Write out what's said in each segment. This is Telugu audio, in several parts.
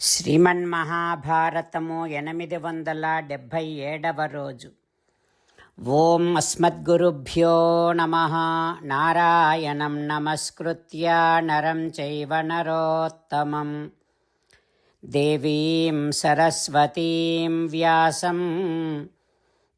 శ్రీమన్మహాభారతము 877వ రోజు. ఓం అస్మద్గురుభ్యో నమః. నారాయణం నమస్కృత్య నరం చైవ నరోత్తమం దేవీం సరస్వతీం వ్యాసం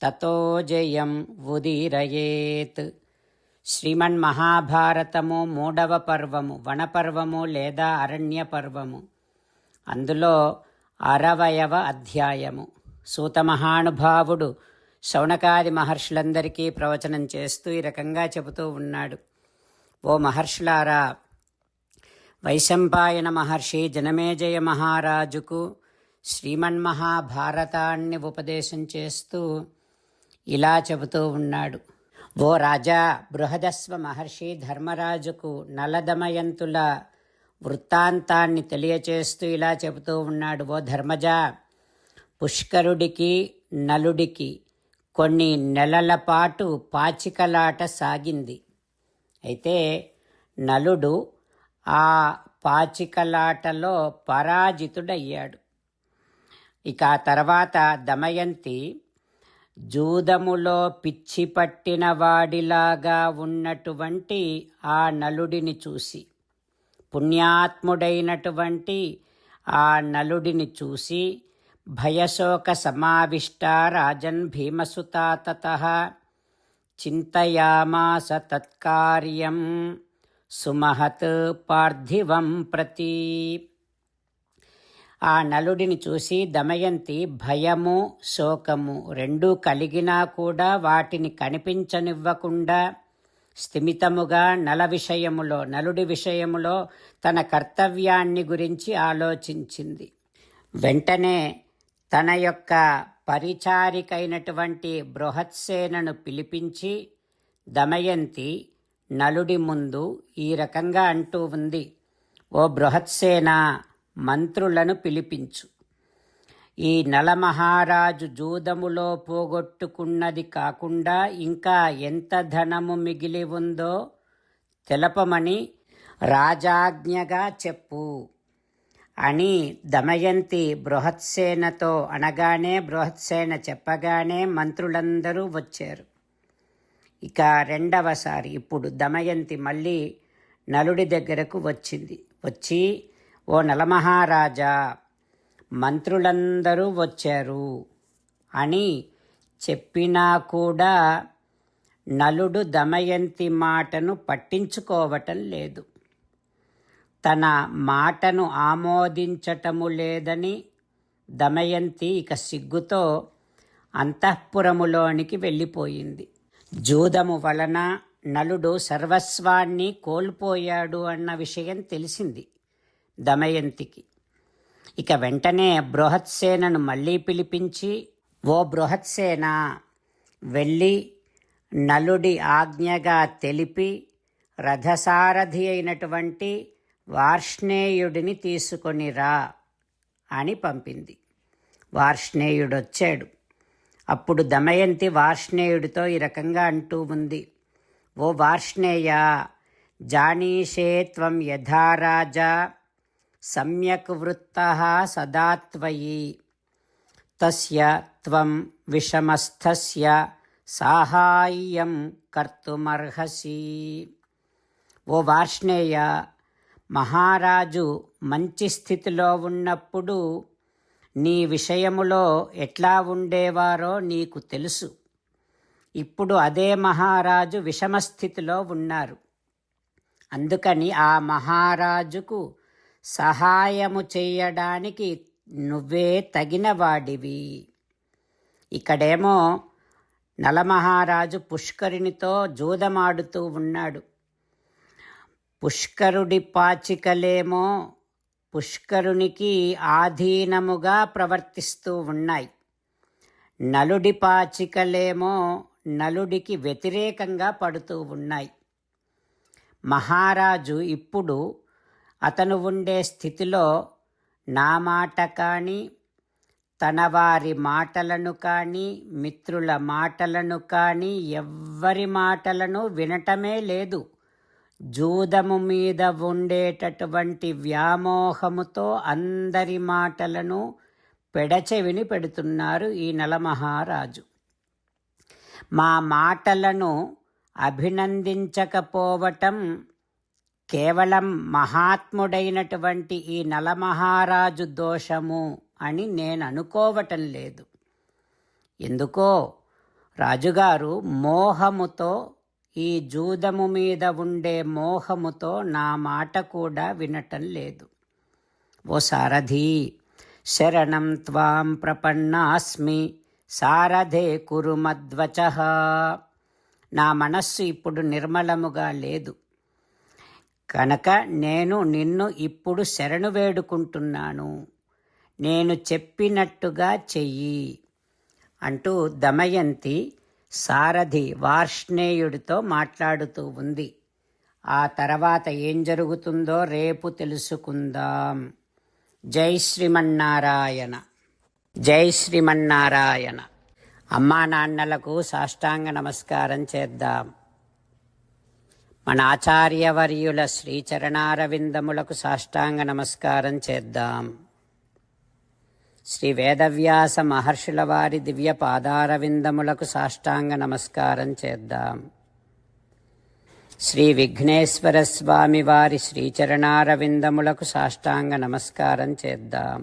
తతో జయం ఉదీరయేత్. శ్రీమన్మహాభారతము 3వ పర్వము, వనపర్వము లేదా అరణ్య పర్వము. అందులో 60వ అధ్యాయము. సూత మహానుభావుడు శౌనకాది మహర్షులందరికీ ప్రవచనం చేస్తూ ఈ రకంగా చెబుతూ ఉన్నాడు. ఓ మహర్షులారా, వైశంపాయన మహర్షి జనమేజయ మహారాజుకు శ్రీమన్మహాభారతాన్ని ఉపదేశం చేస్తూ ఇలా చెబుతూ ఉన్నాడు. ఓ రాజా, బృహదస్వ మహర్షి ధర్మరాజుకు నలదమయంతుల వృత్తాంతాన్ని తెలియచేస్తూ ఇలా చెబుతూ ఉన్నాడు. ఓ ధర్మజా, పుష్కరుడికి నలుడికి కొన్ని నెలల పాటు పాచికలాట సాగింది. అయితే నలుడు ఆ పాచికలాటలో పరాజితుడయ్యాడు. ఇక ఆ తర్వాత దమయంతి జూదములో పిచ్చి పట్టిన వాడిలాగా ఉన్నటువంటి ఆ నలుడిని చూసి, పుణ్యాత్ముడైనటువంటి ఆ నలుడిని చూసి, భయశోక సమావిష్ట రాజన్ భీమసుతా తతః చింతయామాస తత్కార్యం సుమహత్ పార్థివం ప్రతి. ఆ నలుడిని చూసి దమయంతి భయము శోకము రెండూ కలిగినా కూడా వాటిని కనిపించనివ్వకుండా స్థిమితముగా నలుడి విషయములో తన కర్తవ్యాన్ని గురించి ఆలోచించింది. వెంటనే తన యొక్క పరిచారికైనటువంటి బృహత్సేనను పిలిపించి దమయంతి నలుడి ముందు ఈ రకంగా అంటూ ఉంది. ఓ బృహత్సేన, మంత్రులను పిలిపించు. ఈ నలమహారాజు జూదములో పోగొట్టుకున్నది కాకుండా ఇంకా ఎంత ధనము మిగిలి ఉందో తెలపమని రాజాజ్ఞగా చెప్పు అని దమయంతి బృహత్సేనతో అనగానే, బృహత్సేన చెప్పగానే మంత్రులందరూ వచ్చారు. ఇక రెండవసారి ఇప్పుడు దమయంతి మళ్ళీ నలుడి దగ్గరకు వచ్చి, ఓ నలమహారాజా, మంత్రులందరూ వచ్చారు అని చెప్పినా కూడా నలుడు దమయంతి మాటను పట్టించుకోవటం లేదు. తన మాటను ఆమోదించటము లేదని దమయంతి ఇక సిగ్గుతో అంతఃపురములోనికి వెళ్ళిపోయింది. జూదము వలన నలుడు సర్వస్వాన్ని కోల్పోయాడు అన్న విషయం తెలిసింది దమయంతికి. ఇక వెంటనే బృహత్సేనను మళ్ళీ పిలిపించి, ఓ బృహత్సేన, వెళ్ళి నలుడి ఆజ్ఞగా తెలిపి రథసారథి అయినటువంటి వార్ష్ణేయుడిని తీసుకొనిరా అని పంపింది. వార్ష్ణేయుడొచ్చాడు. అప్పుడు దమయంతి వార్ష్ణేయుడితో ఈ రకంగా అంటూ ఉంది. ఓ వార్ష్ణేయ, జానీషే త్వం యథా రాజా సమ్యక్ వృత్తః సదా త్వయి తస్య త్వం విషమస్థస్య సాహాయ్యం కర్తుమర్హసి. ఓ వార్ష్ణేయ, మహారాజు మంచి స్థితిలో ఉన్నప్పుడు నీ విషయములో ఎట్లా ఉండేవారో నీకు తెలుసు. ఇప్పుడు అదే మహారాజు విషమస్థితిలో ఉన్నారు. అందుకని ఆ మహారాజుకు సహాయము చేయడానికి నువ్వే తగిన వాడివి. ఇక్కడేమో నలమహారాజు పుష్కరునితో జూదమాడుతూ ఉన్నాడు. పుష్కరుడి పాచికలేమో పుష్కరునికి ఆధీనముగా ప్రవర్తిస్తూ ఉన్నాయి. నలుడి పాచికలేమో నలుడికి వ్యతిరేకంగా పడుతూ ఉన్నాయి. మహారాజు ఇప్పుడు అతను ఉండే స్థితిలో నా మాట కానీ, తన వారి మాటలను కానీ, మిత్రుల మాటలను కానీ, ఎవ్వరి మాటలను వినటమే లేదు. జూదము మీద ఉండేటటువంటి వ్యామోహముతో అందరి మాటలను పెడచెవిని పెడుతున్నారు ఈ నలమహారాజు. మా మాటలను అభినందించకపోవటం కేవలం మహాత్ముడైనటువంటి ఈ నలమహారాజు దోషము అని నేను అనుకోవటం లేదు. ఎందుకో రాజుగారు మోహముతో, ఈ జూదము మీద ఉండే మోహముతో నా మాట కూడా వినటం లేదు. ఓ సారథి, శరణం త్వాం ప్రపన్నాస్మి సారథే కురు మద్వచః. నా మనస్సు ఇప్పుడు నిర్మలముగా లేదు కనుక నేను నిన్ను ఇప్పుడు శరణు వేడుకుంటున్నాను. నేను చెప్పినట్టుగా చెయ్యి అంటూ దమయంతి సారథి వార్ష్ణేయుడితో మాట్లాడుతూ ఉంది. ఆ తర్వాత ఏం జరుగుతుందో రేపు తెలుసుకుందాం. జై శ్రీమన్నారాయణ. జై శ్రీమన్నారాయణ. అమ్మా నాన్నలకు సాష్టాంగ నమస్కారం చేద్దాం. మన ఆచార్యవర్యుల శ్రీచరణారవిందములకు సాష్టాంగ నమస్కారం చేద్దాం. శ్రీ వేదవ్యాస మహర్షుల వారి దివ్య పాదారవిందములకు సాష్టాంగ నమస్కారం చేద్దాం. శ్రీ విఘ్నేశ్వర స్వామి వారి శ్రీచరణారవిందములకు సాష్టాంగ నమస్కారం చేద్దాం.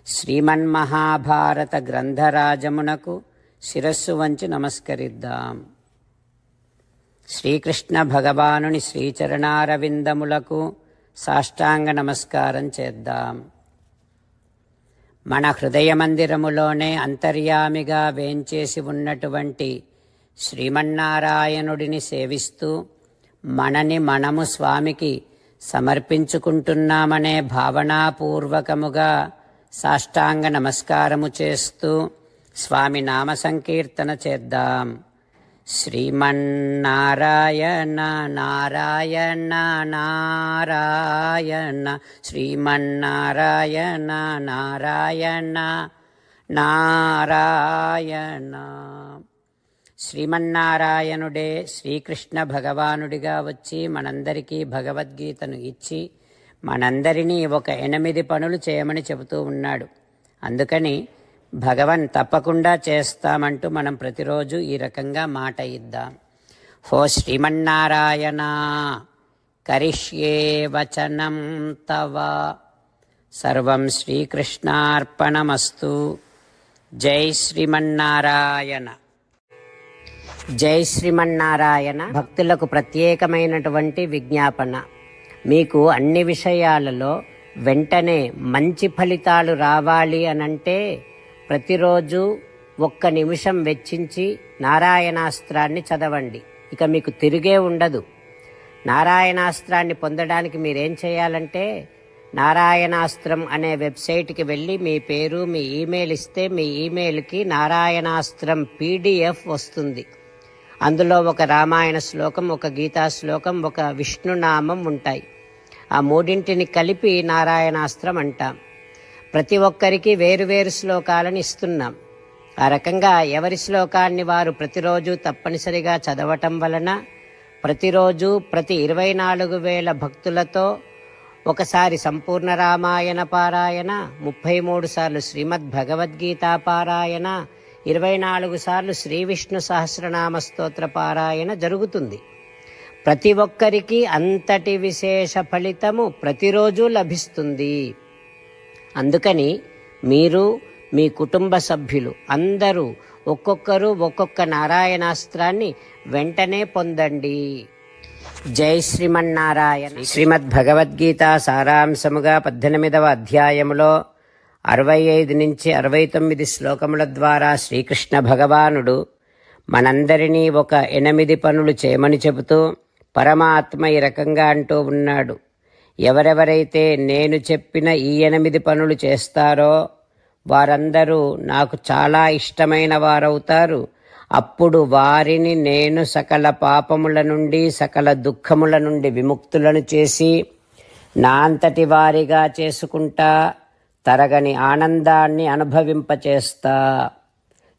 శ్రీమన్మహాభారత గ్రంథరాజమునకు శిరస్సు వంచి నమస్కరిద్దాం. శ్రీకృష్ణ భగవానుని శ్రీచరణారవిందములకు సాష్టాంగ నమస్కారం చేద్దాం. మన హృదయ మందిరములోనే అంతర్యామిగా వేంచేసి ఉన్నటువంటి శ్రీమన్నారాయణుడిని సేవిస్తూ మనని మనము స్వామికి సమర్పించుకుంటున్నామనే భావనాపూర్వకముగా సాష్టాంగ నమస్కారము చేస్తూ స్వామి నామ సంకీర్తన చేద్దాం. శ్రీమన్నారాయణ నారాయణ నారాయణ, శ్రీమన్నారాయణ నారాయణ నారాయణ. శ్రీమన్నారాయణుడే శ్రీకృష్ణ భగవానుడిగా వచ్చి మనందరికీ భగవద్గీతను ఇచ్చి మనందరినీ ఒక 8 పనులు చేయమని చెబుతూ ఉన్నాడు. అందుకని భగవన్ తప్పకుండా చేస్తామంటూ మనం ప్రతిరోజు ఈ రకంగా మాట ఇద్దాం. హో శ్రీమన్నారాయణ, కరిష్యే వచనం తవ, సర్వం శ్రీకృష్ణార్పణమస్తు. జై శ్రీమన్నారాయణ. జై శ్రీమన్నారాయణ. భక్తులకు ప్రత్యేకమైనటువంటి విజ్ఞాపన. మీకు అన్ని విషయాలలో వెంటనే మంచి ఫలితాలు రావాలి అనంటే ప్రతిరోజు 1 నిమిషం వెచ్చించి నారాయణాస్త్రాన్ని చదవండి. ఇక మీకు తిరిగే ఉండదు. నారాయణాస్త్రాన్ని పొందడానికి మీరేం చేయాలంటే నారాయణాస్త్రం అనే వెబ్సైట్కి వెళ్ళి మీ పేరు, మీ ఈమెయిల్ ఇస్తే మీ ఈమెయిల్కి నారాయణాస్త్రం PDF వస్తుంది. అందులో ఒక రామాయణ శ్లోకం, ఒక గీతా శ్లోకం, ఒక విష్ణునామం ఉంటాయి. ఆ 3 కలిపి నారాయణాస్త్రం అంటాం. ప్రతి ఒక్కరికి వేరువేరు శ్లోకాలను ఇస్తున్నాం. ఆ రకంగా ఎవరి శ్లోకాన్ని వారు ప్రతిరోజు తప్పనిసరిగా చదవటం వలన ప్రతిరోజు ప్రతి 24,000 భక్తులతో ఒకసారి సంపూర్ణ రామాయణ పారాయణ, 33 సార్లు శ్రీమద్ భగవద్గీత పారాయణ, 24 సార్లు శ్రీ విష్ణు సహస్రనామ స్తోత్ర పారాయణ జరుగుతుంది. ప్రతి ఒక్కరికి అంతటి విశేష ఫలితము ప్రతిరోజు లభిస్తుంది. అందుకని మీరు, మీ కుటుంబ సభ్యులు అందరూ ఒక్కొక్కరు ఒక్కొక్క నారాయణాస్త్రాన్ని వెంటనే పొందండి. జై శ్రీమన్నారాయణ. శ్రీమద్ భగవద్గీత సారాంశముగా 18వ అధ్యాయములో 65 నుంచి 69 శ్లోకముల ద్వారా శ్రీకృష్ణ భగవానుడు మనందరినీ ఒక 8 పనులు చేయమని చెబుతూ పరమాత్మ ఈ రకంగా అంటూ ఉన్నాడు. ఎవరెవరైతే నేను చెప్పిన ఈ 8 పనులు చేస్తారో వారందరూ నాకు చాలా ఇష్టమైన వారవుతారు. అప్పుడు వారిని నేను సకల పాపముల నుండి, సకల దుఃఖముల నుండి విముక్తులను చేసి నా అంతటి వారిగా చేసుకుంటా, తరగని ఆనందాన్ని అనుభవింపచేస్తా.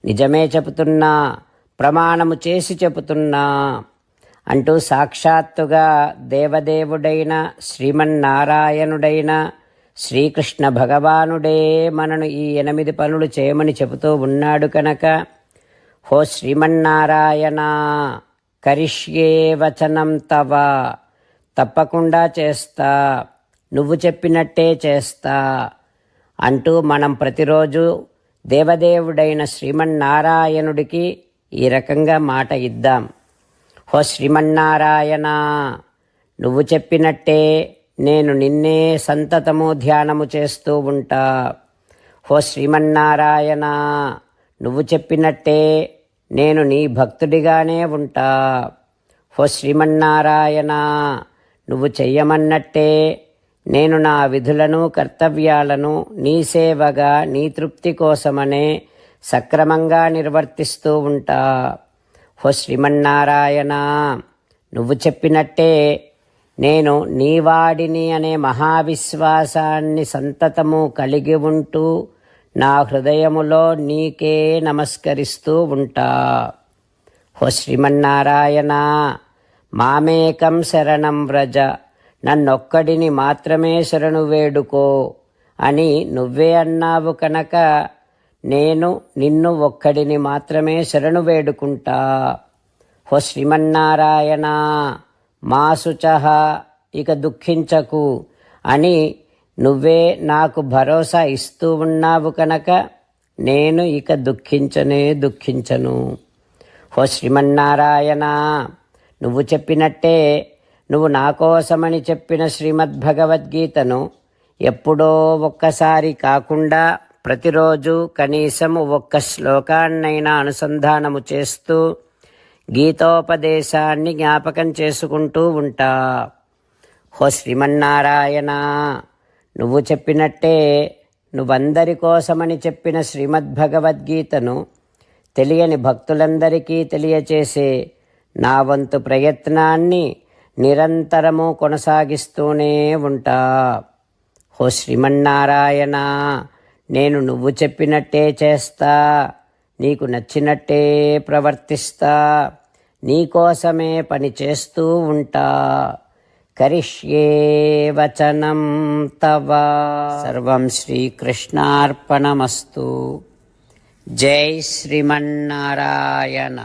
నిజమే చెబుతున్నా, ప్రమాణము చేసి చెబుతున్నా. అంటూ సాక్షాత్తుగా దేవదేవుడైన శ్రీమన్నారాయణుడైన శ్రీకృష్ణ భగవానుడే మనను ఈ 8 పనులు చేయమని చెబుతూ ఉన్నాడు కనుక, హో శ్రీమన్నారాయణ, కరిష్యే వచనం తవ, తప్పకుండా చేస్తా, నువ్వు చెప్పినట్టే చేస్తా అంటూ మనం ప్రతిరోజు దేవదేవుడైన శ్రీమన్నారాయణుడికి ఈ రకంగా మాట ఇద్దాం. హో శ్రీమన్నారాయణ, నువ్వు చెప్పినట్టే నేను నిన్నే సంతతము ధ్యానము చేస్తూ ఉంటా. హో శ్రీమన్నారాయణ, నువ్వు చెప్పినట్టే నేను నీ భక్తుడిగానే ఉంటా. హో శ్రీమన్నారాయణ, నువ్వు చెయ్యమన్నట్టే నేను నా విధులను కర్తవ్యాలను నీ సేవగా నీ తృప్తి కోసమనే సక్రమంగా నిర్వర్తిస్తూ ఉంటా. హో శ్రీమన్నారాయణ, నువ్వు చెప్పినట్టే నేను నీవాడిని అనే మహావిశ్వాసాన్ని సంతతము కలిగి ఉంటూ నా హృదయములో నీకే నమస్కరిస్తూ ఉంటా. హో శ్రీమన్నారాయణ, మామేకం శరణం వ్రజ, నన్నొక్కడిని మాత్రమే శరణు వేడుకో అని నువ్వే అన్నావు కనుక నేను నిన్ను ఒక్కడిని మాత్రమే శరణు వేడుకుంటా. హో శ్రీమన్నారాయణ, మా శుచః, ఇక దుఃఖించకు అని నువ్వే నాకు భరోసా ఇస్తూ ఉన్నావు కనుక నేను ఇక దుఃఖించను. హో శ్రీమన్నారాయణ, నువ్వు చెప్పినట్టే నువ్వు నా కోసమని చెప్పిన శ్రీమద్భగవద్గీతను ఎప్పుడో ఒక్కసారి కాకుండా ప్రతిరోజు కనీసం ఒక్క శ్లోకాన్నైనా అనుసంధానము చేస్తూ గీతోపదేశాన్ని జ్ఞాపకం చేసుకుంటూ ఉంటా. హో శ్రీమన్నారాయణ, నువ్వు చెప్పినట్టే నువ్వందరి కోసమని చెప్పిన శ్రీమద్భగవద్గీతను తెలియని భక్తులందరికీ తెలియచేసే నా వంతు ప్రయత్నాన్ని నిరంతరము కొనసాగిస్తూనే ఉంటా. హో శ్రీమన్నారాయణ, నేను నువ్వు చెప్పినట్టే చేస్తా, నీకు నచ్చినట్టే ప్రవర్తిస్తా, నీకోసమే పని చేస్తూ ఉంటా. కరిష్యే వచనం తవ. సర్వం శ్రీకృష్ణార్పణమస్తు. జై శ్రీమన్నారాయణ.